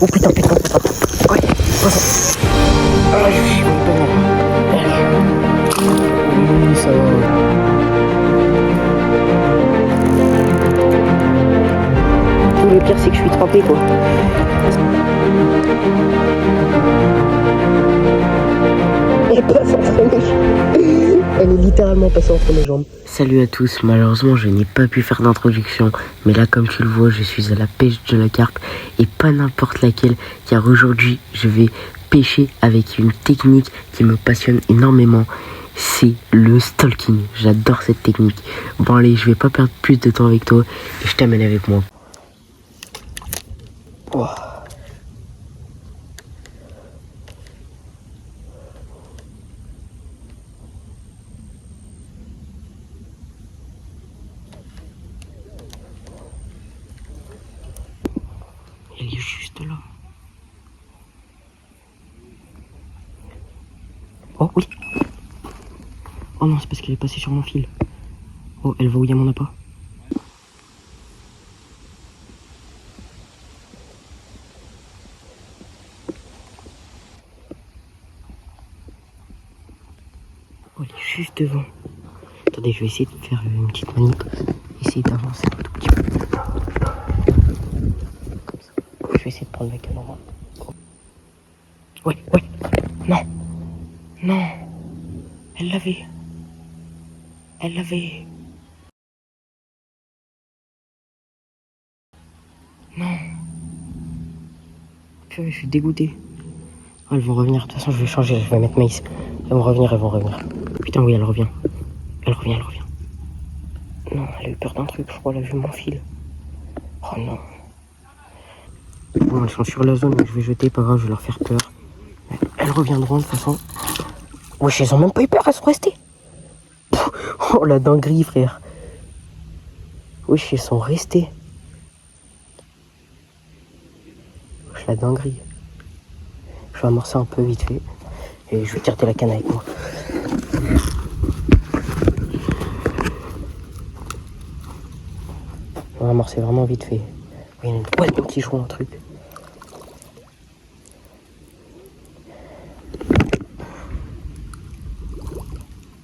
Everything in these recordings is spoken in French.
Oh putain, putain, putain. Ouais, poisson. Ah, je suis pas mal. Oui, ça va. Le pire, c'est que je suis trempé, quoi. Elle passe entre mes jambes. Elle est littéralement passée entre mes jambes. Salut à tous, malheureusement je n'ai pas pu faire d'introduction, mais là comme tu le vois je suis à la pêche de la carpe et pas n'importe laquelle, car aujourd'hui je vais pêcher avec une technique qui me passionne énormément, c'est le stalking. J'adore cette technique. Bon allez, je vais pas perdre plus de temps avec toi et je t'amène avec moi. Oh. Elle est juste là. Oh oui. Oh non, c'est parce qu'elle est passée sur mon fil. Oh, elle va où il y a mon appât. Oh, elle est juste devant. Attendez, je vais essayer de faire une petite manip. Essayer d'avancer un tout petit peu. Comme ça. Je vais essayer de prendre la caméra. Oh. Ouais, ouais. Non. Non. Elle l'avait. Elle l'avait. Non. Purée, je suis dégoûté. Oh, elles vont revenir. De toute façon, je vais changer. Je vais mettre Maïs. Elles vont revenir, elles vont revenir. Putain, oui, elle revient. Elle revient, elle revient. Non, elle a eu peur d'un truc, je crois. Elle a vu mon fil. Oh non. Bon, elles sont sur la zone, mais je vais jeter. Pas grave, je vais leur faire peur. Elles reviendront de toute façon. Wesh, elles ont même pas eu peur, elles sont restées. Oh la dinguerie, frère. Wesh, elles sont restées. Wesh, la dinguerie. Je vais amorcer un peu vite fait. Et je vais tirer la canne avec moi. On va amorcer vraiment vite fait. Il y a une boîte de petits joints, un truc.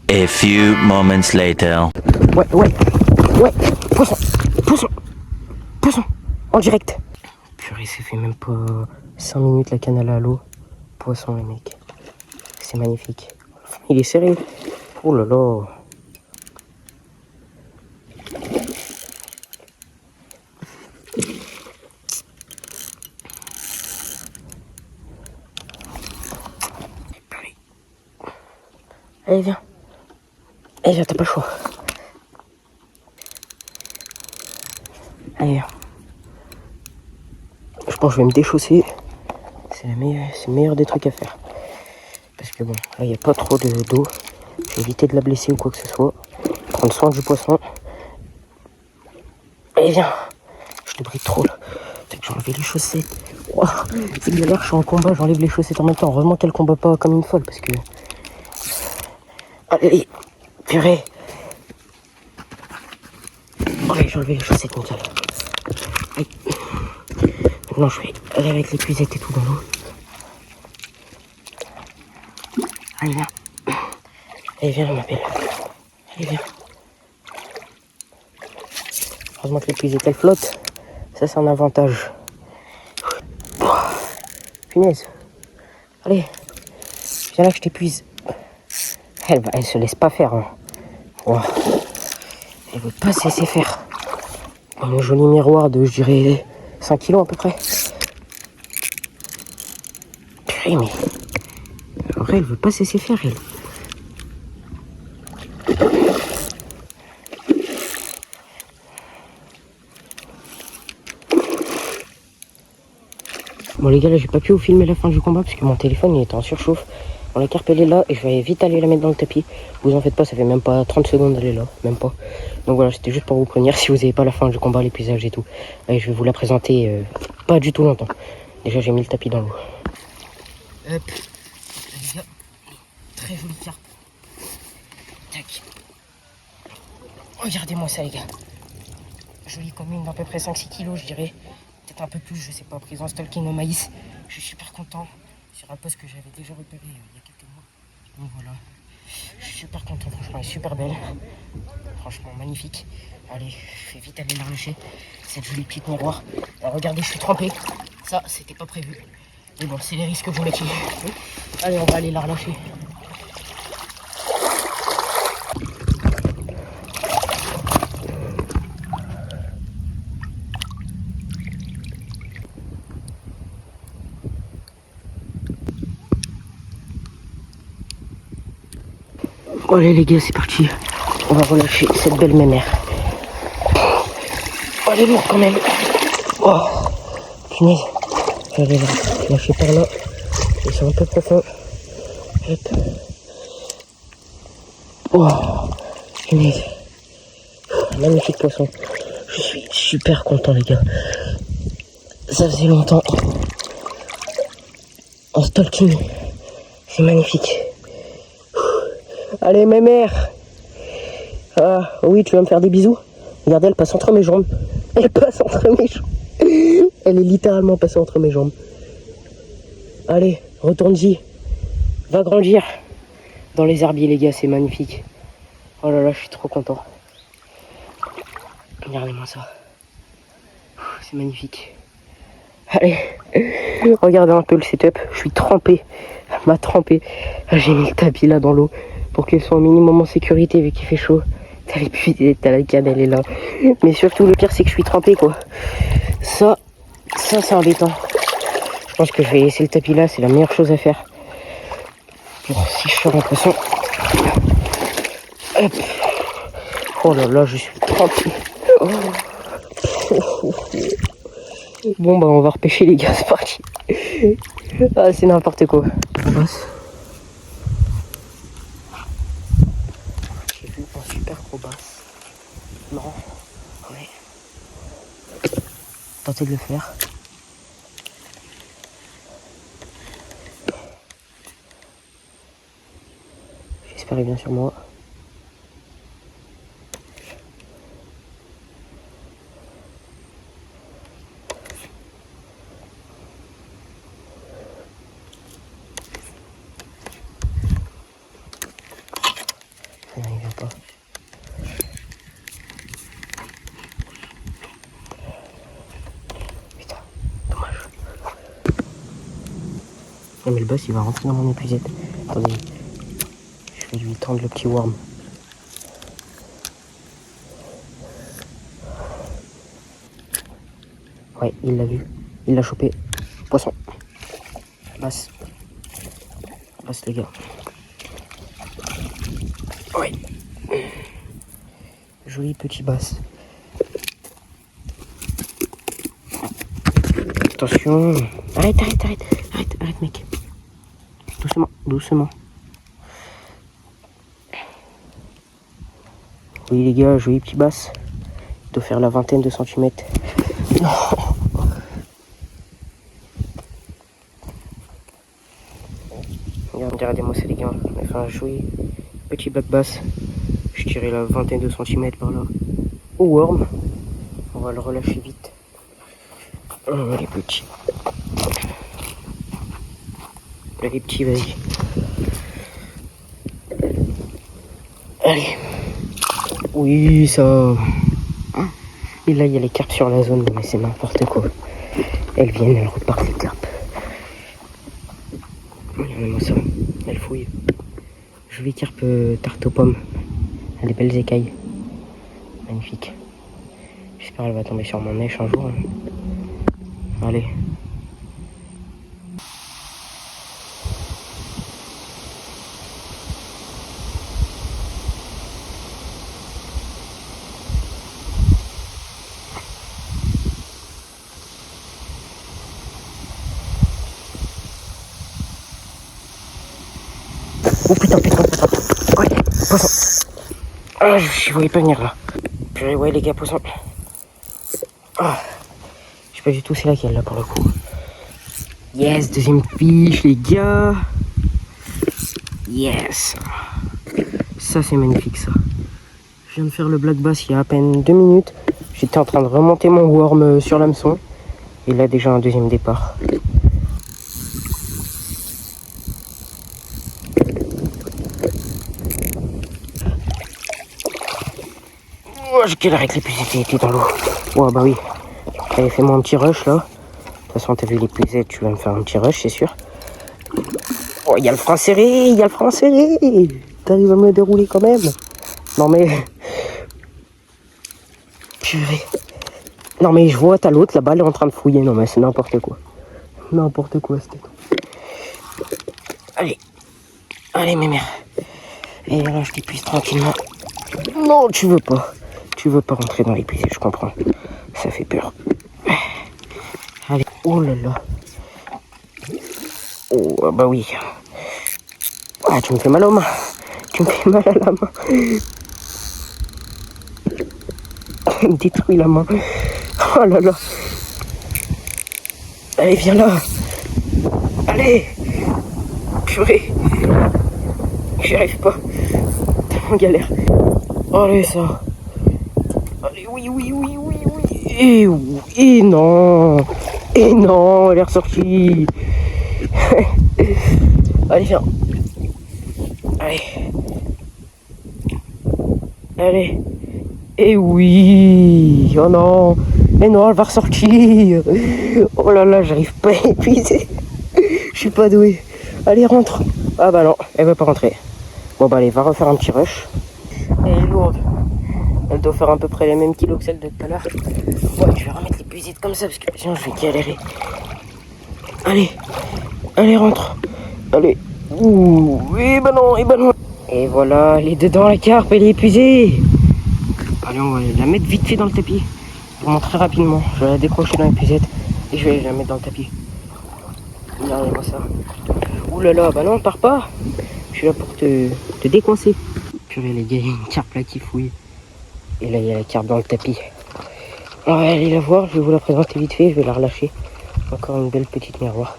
A few moments later. Ouais, ouais, ouais, poisson, poisson, poisson, en direct. Purée, ça fait même pas 5 minutes la canne à l'eau. Poisson, les mecs. C'est magnifique. Il est serré. Oh là là. Allez, viens. Allez, viens, t'as pas le choix. Allez, viens. Je pense que je vais me déchausser. C'est le meilleur des trucs à faire. Parce que bon, là, il n'y a pas trop d'eau. Je vais éviter de la blesser ou quoi que ce soit. Prendre soin du poisson. Allez, viens. Je te brille trop, là. Peut-être que j'ai enlevé les chaussettes. Wow, c'est galère, je suis en combat, j'enlève les chaussettes en même temps. Heureusement qu'elle combat pas comme une folle, parce que... Allez, purée. Allez, j'ai enlevé les chaussettes, nickel. Allez. Maintenant, je vais aller avec l'épuisette et tout dans l'eau. Allez, viens. Allez, viens, ma belle. Allez, viens. Heureusement que l'épuisette, elle flotte. Ça, c'est un avantage. Punaise. Allez. Viens là que je t'épuise. Elle se laisse pas faire. Hein. Wow. Elle veut pas se laisser faire. Un joli miroir de, je dirais, 5 kilos à peu près. Purée, mais... En vrai, elle veut pas se laisser faire, elle. Bon les gars, là j'ai pas pu vous filmer la fin du combat parce que mon téléphone il était en surchauffe. Bon, la carpe elle est là et je vais vite aller la mettre dans le tapis. Vous en faites pas, ça fait même pas 30 secondes d'aller là, même pas. Donc voilà, c'était juste pour vous prévenir si vous avez pas la fin du combat, les paysages et tout. Allez, je vais vous la présenter pas du tout longtemps. Déjà j'ai mis le tapis dans l'eau. Hop, les gars, très jolie carpe. Tac. Regardez-moi ça les gars. Jolie comme une d'à peu près 5-6 kilos je dirais. peut-être un peu plus, je sais pas, présence Tolkien au maïs. Je suis super content sur un poste que j'avais déjà repéré il y a quelques mois. Donc voilà, je suis super content, franchement, elle est super belle. Franchement, magnifique. Allez, je vais vite aller la relâcher. Cette jolie petite miroir. Alors, regardez, je suis trempé. Ça, c'était pas prévu. Mais bon, c'est les risques que vous mettez. Allez, on va aller la relâcher. Bon, allez les gars, c'est parti. On va relâcher cette belle mémère. Oh, elle est lourde quand même. Oh, punaise. Je vais la lâcher par là. Et c'est un peu profond. Hop. Oh, punaise. Magnifique poisson. Je suis super content les gars. Ça faisait longtemps. En stalking. C'est magnifique. Allez, ma mère. Ah, oui, tu vas me faire des bisous. Regardez, elle passe entre mes jambes. Elle passe entre mes jambes. Elle est littéralement passée entre mes jambes. Allez, retourne-y. Va grandir. Dans les herbiers, les gars, c'est magnifique. Oh là là, je suis trop content. Regardez-moi ça. C'est magnifique. Allez, regardez un peu le setup. Je suis trempé. Elle m'a trempé. J'ai mis le tapis là dans l'eau pour qu'elle soit au minimum en sécurité vu qu'il fait chaud. T'as la canne, elle est là. Mais surtout, le pire, c'est que je suis trempé, quoi. Ça c'est embêtant. Je pense que je vais laisser le tapis là. C'est la meilleure chose à faire. Pour si je sors en poisson. Hop. Oh là là, je suis trempé. Oh. Bon, bah, on va repêcher, les gars. C'est parti. Ah, c'est n'importe quoi. On passe. J'ai vu un super gros basse. Non. Ouais. Tentez de le faire. J'espère bien sur moi. Non, il vient pas. Putain, dommage. Non mais le boss il va rentrer dans mon épuisette. Attendez. Je vais lui tendre le petit worm. Ouais, il l'a vu. Il l'a chopé. Poisson. Basse. Basse les gars. Ouais. Joli petit basse. Attention. Arrête mec. Doucement. Oui les gars, joli petit basse. Il doit faire la vingtaine de centimètres. Non. Regardez-moi ça les gars. On a fait un joli petit black bass. Je tirais la vingtaine de centimètres par là. Au worm. On va le relâcher vite. Les petits. Les petits, vas-y. Allez. Oui, ça. Et là, il y a les carpes sur la zone, mais c'est n'importe quoi. Elles viennent, elles repartent les carpes. Regardez-moi ça. Elles fouillent. Jolie carpe tarte aux pommes. Elle a des belles écailles. Magnifique. J'espère qu'elle va tomber sur mon mèche un jour. Hein. Allez. Oh putain. Ouais, poisson. Ah, je voyais pas venir là. Purée, ouais les gars, poisson. Ah, je sais pas du tout c'est laquelle là pour le coup. Yes, deuxième fiche les gars. Yes. Ça c'est magnifique ça. Je viens de faire le black bass il y a à peine 2 minutes. J'étais en train de remonter mon worm sur l'hameçon. Et là déjà un deuxième départ. Oh, j'ai galéré avec l'épuisette, il était dans l'eau. Ouais bah oui. J'avais fait mon petit rush là. De toute façon t'as vu l'épuisette, tu vas me faire un petit rush c'est sûr. Oh il y a le frein serré, il y a le frein serré. T'arrives à me le dérouler quand même. Non mais... Purée. Non mais je vois t'as l'autre là-bas, elle est en train de fouiller. Non mais c'est n'importe quoi. N'importe quoi c'était. Allez. Allez mes mères. Et là je t'épuise tranquillement. Non tu veux pas. Tu veux pas rentrer dans l'épuisette, je comprends. Ça fait peur. Allez. Oh là là. Oh bah oui. Ah tu me fais mal aux mains. Tu me fais mal à la main. Il me détruit la main. Oh là là. Allez viens là. Allez. Purée. J'y arrive pas. Tellement galère. Allez ça. Allez oui oui oui oui oui. Et non. Et non, elle est ressortie. Allez viens. Allez. Allez. Et oui. Oh non. Mais non, elle va ressortir. Oh là là, j'arrive pas à épuiser. Je suis pas doué. Allez, rentre. Ah bah non, elle veut pas rentrer. Bon bah allez, va refaire un petit rush. Elle est lourde. Elle doit faire à peu près les mêmes kilos que celle de tout à l'heure. Ouais, je vais remettre l'épuisette comme ça parce que sinon je vais galérer. Allez. Allez, rentre. Allez. Ouh. Et bah non, et bah non. Et voilà, elle est dedans la carpe, elle est épuisée. Allez, on va la mettre vite fait dans le tapis. Vraiment très rapidement. Je vais la décrocher dans l'épuisette et je vais la mettre dans le tapis. Regardez-moi ça. Ouh là là, bah non, pars pas. Je suis là pour te décoincer. Purée les gars, il y a une carpe là qui fouille. Et là, il y a la carpe dans le tapis. On va aller la voir, je vais vous la présenter vite fait, je vais la relâcher. Encore une belle petite miroir.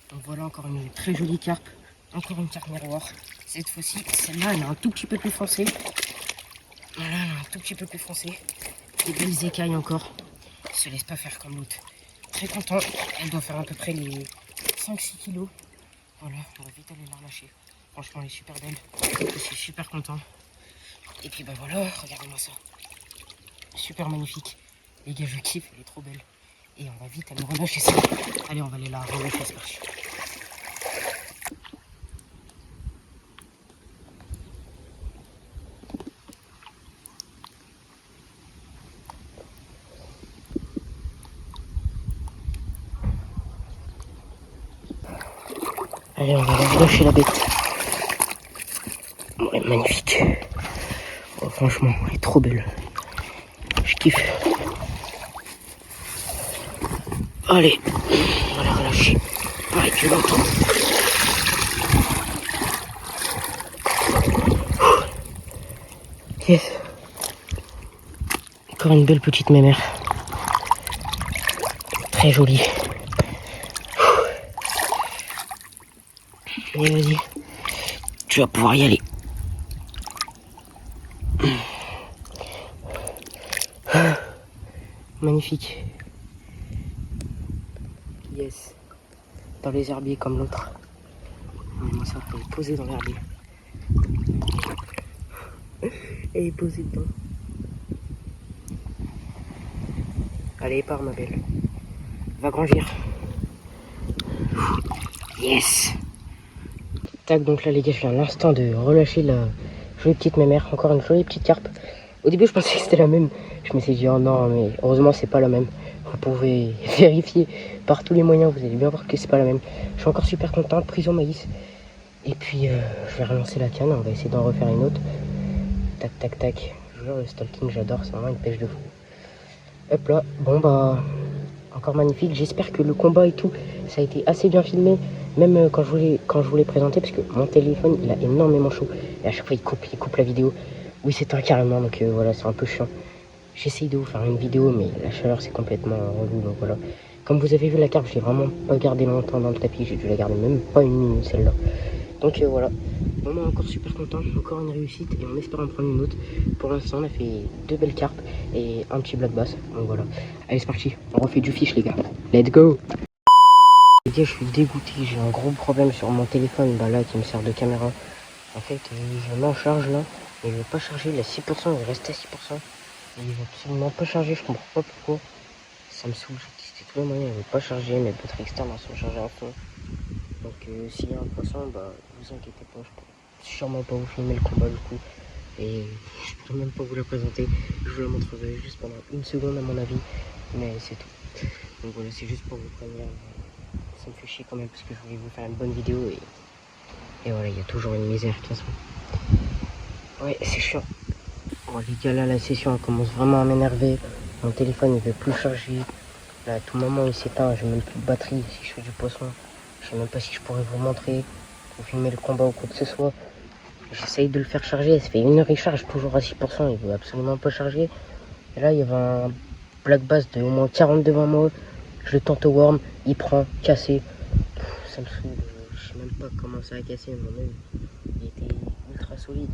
Donc voilà encore une très jolie carpe. Encore une carpe miroir. Cette fois-ci, celle-là, elle est un tout petit peu plus foncée. Voilà, elle est un tout petit peu plus foncée. Des belles écailles encore. Elle se laisse pas faire comme l'autre. Très content. Elle doit faire à peu près les 5-6 kilos. Voilà, on va vite aller la relâcher. Franchement, elle est super belle. Je suis super content. Et puis bah voilà, regardez-moi ça. Super magnifique. Les gars, je kiffe, elle est trop belle. Et on va vite aller relâcher ça. Allez, on va aller la relâcher, c'est parti. Allez, on va aller relâcher la bête. Oh, elle est magnifique. Oh, franchement, elle est trop belle. Je kiffe. Allez, on va la relâcher. Pareil que l'autre. Yes. Encore une belle petite mémère. Très jolie. Allez, vas-y. Tu vas pouvoir y aller. Magnifique. Yes. Dans les herbiers comme l'autre. Moi ça, elle est posée dans l'herbier. Elle est posée dedans. Allez, pars ma belle. Va grandir. Yes. Tac, donc là les gars, je viens à l'instant de relâcher la jolie petite mémère. Encore une jolie petite carpe. Au début je pensais que c'était la même. Je me suis dit oh non, mais heureusement c'est pas la même. Vous pouvez vérifier par tous les moyens, vous allez bien voir que c'est pas la même. Je suis encore super content, prise au maïs. Et puis je vais relancer la canne, on va essayer d'en refaire une autre. Tac tac tac. Je jure, le stalking j'adore, c'est vraiment une pêche de fou. Hop là, bon bah encore magnifique. J'espère que le combat et tout, ça a été assez bien filmé. Même quand je voulais présenter, parce que mon téléphone il a énormément chaud. Et à chaque fois il coupe la vidéo. Oui c'est un carrément, donc voilà, c'est un peu chiant. J'essaye de vous faire une vidéo, mais la chaleur c'est complètement relou, donc voilà. Comme vous avez vu la carpe, je l'ai vraiment pas gardé longtemps dans le tapis, j'ai dû la garder même pas une minute celle-là. Donc voilà, vraiment encore super content, encore une réussite et on espère en prendre une autre. Pour l'instant on a fait 2 belles cartes et un petit black bass, donc voilà. Allez c'est parti, on refait du fish les gars, let's go. Les gars je suis dégoûté, j'ai un gros problème sur mon téléphone là qui me sert de caméra. En fait je le mets en charge là, mais il veut pas charger, il est à 6%, il reste à 6%. Et il veut absolument pas charger, je comprends pas pourquoi. Ça me saoule, j'ai testé tous les moyens, il veut pas charger, mes batteries externes elles sont chargées à fond. Donc s'il y a un poisson, bah vous inquiétez pas, je peux sûrement pas vous filmer le combat du coup. Et je peux même pas vous la présenter, je vous la montrerai juste pendant une seconde à mon avis, mais c'est tout. Donc voilà, c'est juste pour vous prévenir, ça me fait chier quand même parce que je voulais vous faire une bonne vidéo et voilà, il y a toujours une misère de toute façon. Ouais, c'est chiant. Bon les gars là, la session elle commence vraiment à m'énerver, mon téléphone il veut plus charger, là à tout moment il s'éteint, j'ai même plus de batterie si je fais du poisson. Je sais même pas si je pourrais vous montrer, vous filmer le combat ou quoi que ce soit. J'essaye de le faire charger, ça fait 1 heure il charge toujours à 6%, il veut absolument pas charger. Et là il y avait un black bass de au moins 40 devant moi, je le tente au worm, il prend, cassé. Ça me saoule, je sais même pas comment ça a cassé, mon œil il était ultra solide.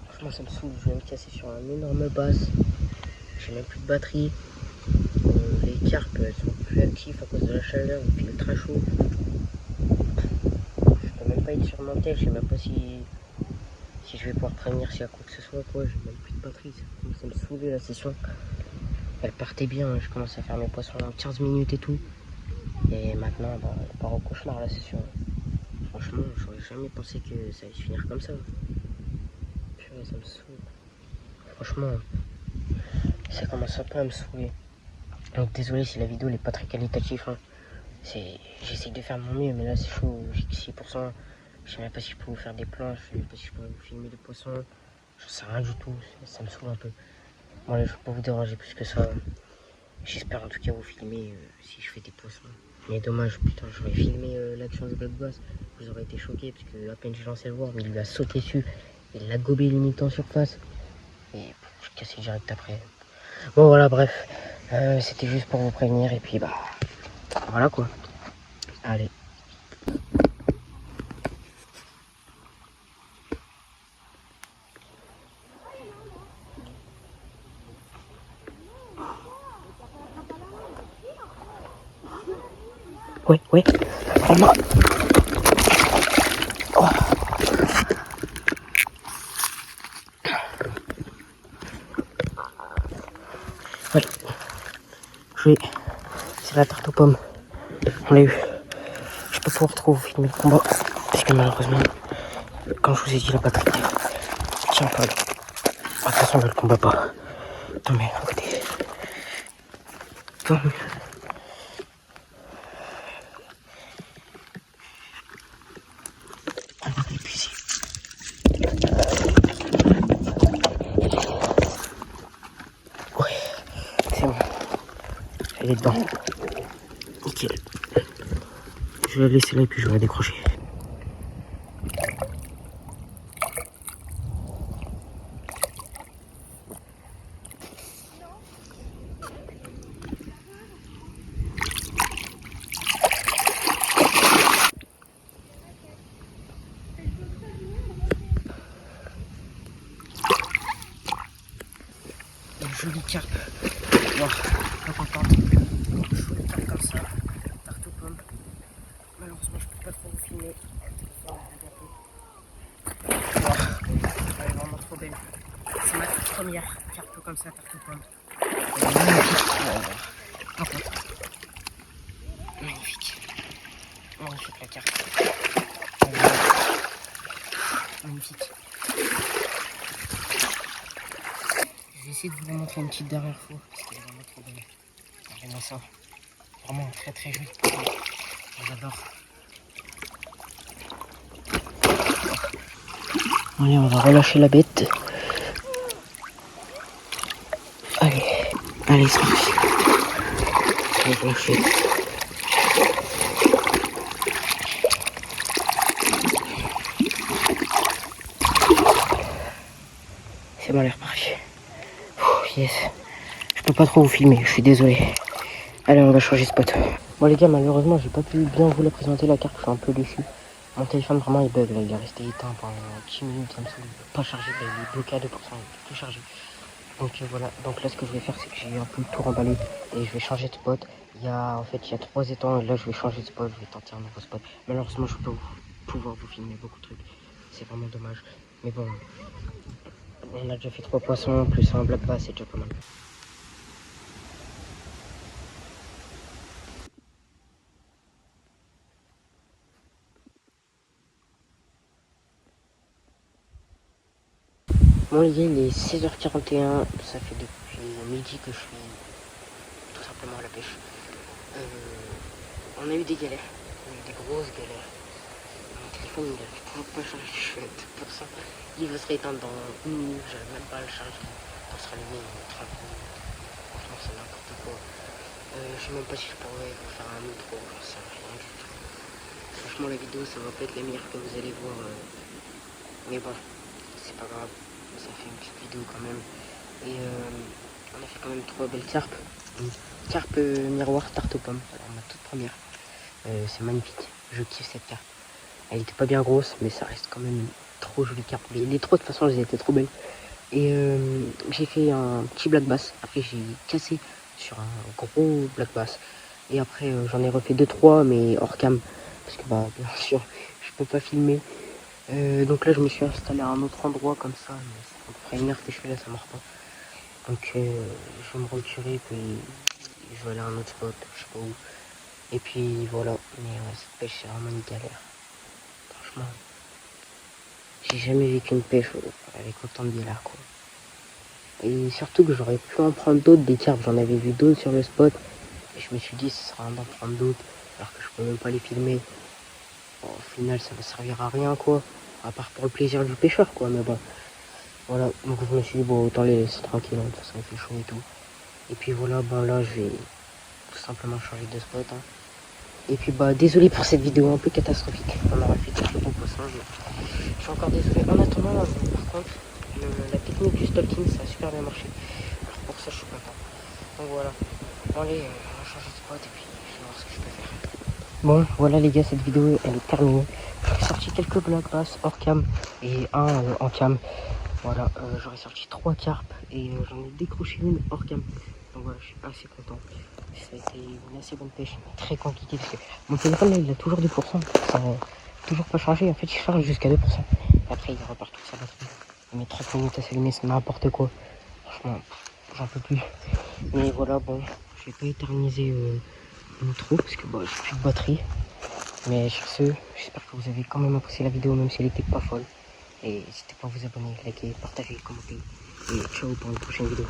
Franchement ça me saoule, je vais me casser sur un énorme bass, j'ai même plus de batterie. Les carpes elles sont plus actives à cause de la chaleur, il fait ultra chaud. Je peux même pas être sur mon tel, je sais même pas si je vais pouvoir prévenir s'il y a quoi que ce soit quoi, j'ai même plus de batterie, ça me saoulait la session. Elle partait bien, hein. Je commence à faire mes poissons en 15 minutes et tout. Et maintenant bah, elle part au cauchemar la session. Franchement j'aurais jamais pensé que ça allait se finir comme ça. Purée ça me saoule. Franchement ça commence un peu à me saouler. Donc désolé si la vidéo n'est pas très qualitative hein. J'essaye de faire de mon mieux mais là c'est chaud, j'ai que 6%. Je sais même pas si je peux vous faire des planches, je sais même pas si je pourrais vous filmer des poissons. Je sais rien du tout, ça me saoule un peu. Bon allez, je vais pas vous déranger plus que ça. J'espère en tout cas vous filmer si je fais des poissons. Mais dommage, putain, j'aurais filmé l'action du black bass. Vous aurez été choqués parce que à peine j'ai lancé le worm, il lui a sauté dessus. Il l'a gobé limite en surface. Et je cassé direct après. Bon voilà, bref. C'était juste pour vous prévenir et puis bah voilà quoi. Allez. Ouais. Prends-moi. Oh. Ouais. C'est la tarte aux pommes. On l'a eu. Je peux pouvoir trop vous filmer le combat. Parce que malheureusement, comme je vous ai dit, la batterie tient pas. De toute façon, le combat pas. Attends, mais à côté. Tant mieux. On va l'épuiser. Ouais, c'est bon. Elle est dedans. Nickel. Je vais la laisser là et puis je vais la décrocher. Jolie carpe. Wow, pas contente. Jolie carpe comme ça. Tarte aux pommes. Malheureusement, je peux pas trop vous filmer. Wow, elle est vraiment trop belle. C'est ma toute première carpe comme ça, tarte aux pommes. Magnifique. Magnifique la carpe. Magnifique. Je vais essayer de vous la montrer une petite dernière fois parce qu'elle est vraiment trop belle. Regardez-moi ça. Vraiment très très joli. J'adore. Allez, on va relâcher la bête. Allez, c'est parti. Je vais relâcher. C'est bon, elle est repartie. Yes. Je peux pas trop vous filmer, je suis désolé. Allez, on va changer de spot. Bon les gars, malheureusement, j'ai pas pu bien vous la présenter la carte, je suis un peu déçu. Mon téléphone vraiment il bug là, il est resté éteint pendant 10 minutes, ça me saoule, il veut pas charger, là, il est bloqué à 2%, il peut plus charger. Donc voilà, donc là ce que je vais faire c'est que j'ai un peu tout remballé et je vais changer de spot. Il y a 3 étangs et là je vais changer de spot, je vais tenter un nouveau spot. Malheureusement je vais pas pouvoir vous filmer beaucoup de trucs, c'est vraiment dommage. Mais bon, on a déjà fait 3 poissons plus un black bass, c'est déjà pas mal. Bon les gars, il est 16h41, ça fait depuis midi que je suis tout simplement à la pêche. On a eu des galères, on a eu des grosses galères. Mon téléphone il n'arrive toujours pas à charger, je suis à 2%. Il va se éteindre dans une minute, j'arrive même pas à le charger. On sera allumé dans 30 minutes. Franchement c'est n'importe quoi. Je sais même pas si je pourrais vous faire un outro, j'en sais rien du tout. Franchement la vidéo ça va pas être la meilleure que vous allez voir. Mais bon, c'est pas grave. Ça fait une petite vidéo quand même. Et on a fait quand même 3 belles carpes. Une carpe miroir tarte aux pommes, alors ma toute première. C'est magnifique, je kiffe cette carpe. Elle était pas bien grosse, mais ça reste quand même une trop jolie carpe. Les trois de toute façon elles étaient trop belles. Et j'ai fait un petit black bass. Après j'ai cassé sur un gros black bass. Et après j'en ai refait 2-3 mais hors cam. Parce que bah bien sûr je peux pas filmer. Donc là je me suis installé à un autre endroit comme ça. Mais c'est à peu près 1 heure que je suis là, ça marche pas. Donc je vais me retirer puis je vais aller à un autre spot, je sais pas où. Et puis voilà, mais ouais, cette pêche c'est vraiment une galère. Franchement, j'ai jamais vécu une pêche avec autant de galère quoi. Et surtout que j'aurais pu en prendre d'autres, des carpes, j'en avais vu d'autres sur le spot. Et je me suis dit, ce sera un d'en prendre d'autres, alors que je peux même pas les filmer. Bon, au final, ça va servir à rien quoi, à part pour le plaisir du pêcheur quoi, mais bon. Voilà, donc je me suis dit, bon, autant les laisser tranquilles, de toute façon il fait chaud et tout. Et puis voilà, ben là je vais tout simplement changer de spot. Hein. Et puis bah désolé pour cette vidéo un peu catastrophique. On aura fait quelques bons poissons. Je suis encore désolé. En attendant, par contre, la technique du stalking ça a super bien marché. Alors pour ça je suis content. Donc voilà. Bon allez, on va changer de spot et puis je vais voir ce que je peux faire. Bon voilà les gars, cette vidéo elle est terminée. J'ai sorti quelques black bass hors cam et un en cam. Voilà, j'aurais sorti 3 carpes et j'en ai décroché une hors cam. Donc voilà, je suis assez content. Ça a été une assez bonne pêche, très compliqué parce que mon téléphone là il a toujours 2%. Ça n'a toujours pas changé. En fait, il charge jusqu'à 2%. Et après, il repart toute sa batterie. Il met 30 minutes à s'allumer, c'est n'importe quoi. Franchement, j'en peux plus. Mais voilà, bon, je vais pas éterniser trop parce que bah, j'ai plus de batterie. Mais sur ce, j'espère que vous avez quand même apprécié la vidéo, même si elle était pas folle. Et n'hésitez pas à vous abonner, liker, partager, commenter. Et ciao pour une prochaine vidéo.